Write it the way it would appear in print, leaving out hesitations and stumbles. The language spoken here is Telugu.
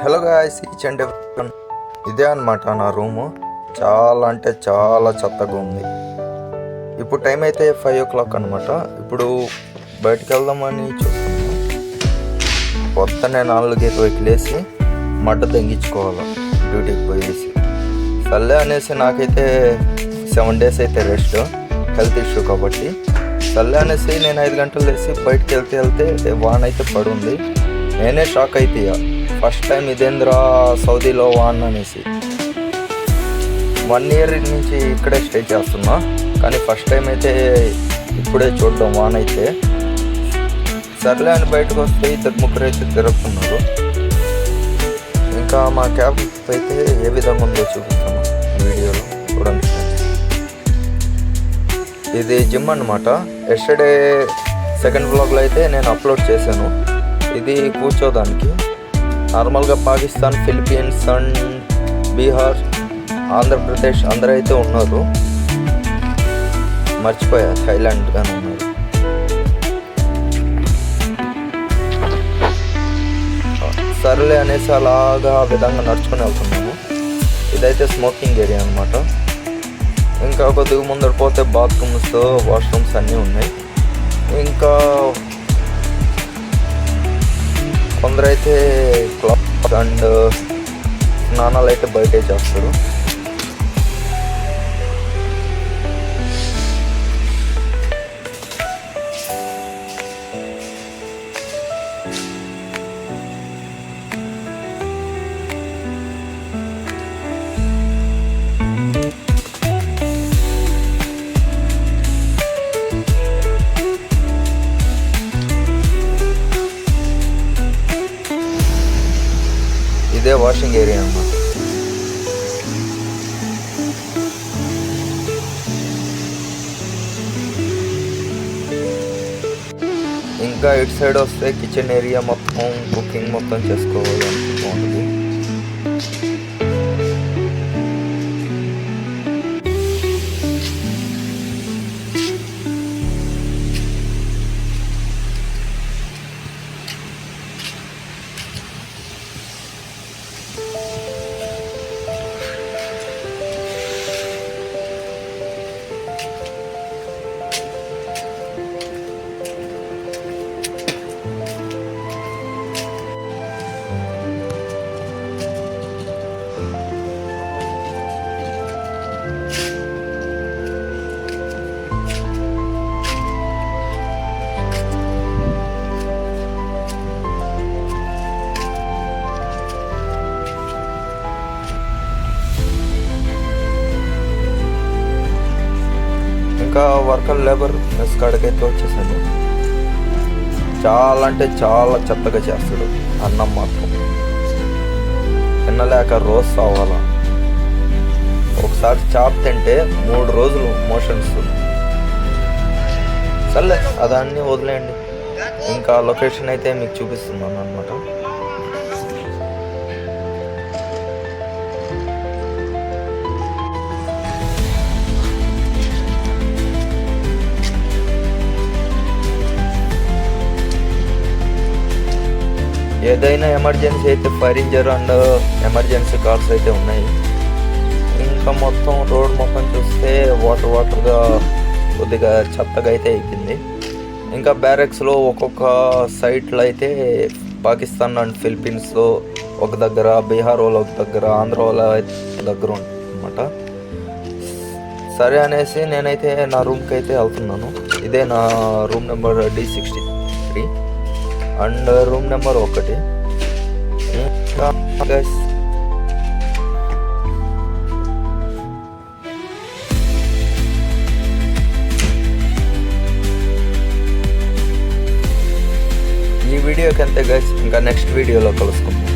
Hello guys, each and everyone. ఇదే అనమాట నా రూము. చాలా అంటే చాలా చెత్తగా ఉంది. ఇప్పుడు టైం అయితే 5 o'clock అనమాట. ఇప్పుడు బయటికి వెళ్దామని చూస్తున్నాను. పొద్దున్నే 4:20కి లేచి మడ్డ తెంగించుకోవాలి డ్యూటీకి పోయేసి. సర్లే అనేసి నాకైతే 7 days అయితే రెస్ట్, హెల్త్ ఇష్యూ కాబట్టి సర్లే అనేసి నేను 5 గంటలు లేచి బయటికి వెళ్తే వాన్ అయితే పడుంది. నేనే షాక్ అయిపోయా. ఫస్ట్ టైం ఇదేంద్రా సౌదీలో వాన్ అనేసి. 1 year నుంచి ఇక్కడే స్టే చేస్తున్నా, కానీ ఫస్ట్ టైం అయితే ఇప్పుడే చూడడం వాన్ అయితే. సర్లే అని బయటకు వస్తే 2-3 అయితే తిరుగుతున్నారు. ఇంకా మా క్యాబ్ అయితే ఏ విధంగా ఉందో చూపిస్తాను వీడియోలో చూడండి. ఇది జిమ్ అన్నమాట. ఎస్టర్డే సెకండ్ వ్లాగ్లో అయితే నేను అప్లోడ్ చేశాను. ఇది కూర్చోదానికి. నార్మల్గా పాకిస్తాన్, ఫిలిప్పీన్స్ అండ్ బీహార్, ఆంధ్రప్రదేశ్ అందరూ అయితే ఉన్నారు. మర్చిపోయా, థైలాండ్ కానీ ఉన్నారు. సర్లే అనేసి అలాగా ఆ విధంగా నడుచుకొని వెళ్తున్నాము. ఇదైతే స్మోకింగ్ ఏరియా అనమాట. ఇంకా కొద్దిగా ముందర పోతే బాత్రూమ్స్, వాష్రూమ్స్ అన్నీ ఉన్నాయి. ఇంకా కొందరైతే క్లాత్ అండ్ స్నానాలు అయితే బయటే చేస్తారు. ఇదే వాషింగ్ ఏరియా అన్నమాట. ఇంకా ఇటు సైడ్ వస్తే కిచెన్ ఏరియా మొత్తం కుకింగ్ మొత్తం చేసుకోవాలి అనుకుంటుంది. ఇంకా వర్కర్ లేబర్ మెస్ కాడికైతే వచ్చేసాను. చాలా అంటే చాలా చెత్తగా చేస్తాడు. అన్నం మాత్రం తినలేక రోజు సావాలా. ఒకసారి చాప్ తింటే 3 రోజులు మోషన్స్. సర్లే అదాన్ని వదిలేయండి. ఇంకా లొకేషన్ అయితే మీకు చూపిస్తున్నాను అనమాట. ఏదైనా ఎమర్జెన్సీ అయితే fire injure and emergency cars అయితే ఉన్నాయి. ఇంకా మొత్తం రోడ్ మొత్తం చూస్తే వాటర్గా కొద్దిగా చెత్తగా అయితే అయిపోయింది. ఇంకా బ్యారెక్స్లో ఒక్కొక్క సైట్లో అయితే పాకిస్తాన్ అండ్ ఫిలిప్పీన్స్లో ఒక దగ్గర, బీహార్ వాళ్ళు ఒక దగ్గర, ఆంధ్ర వాళ్ళ దగ్గర ఉంటుందన్నమాట. సరే అనేసి నేనైతే నా రూమ్కి అయితే వెళ్తున్నాను. ఇదే నా room number D63 and room number 1. ఈ వీడియోకి అంతే గైస్. ఇంకా నెక్స్ట్ వీడియోలో కలుసుకుందాం.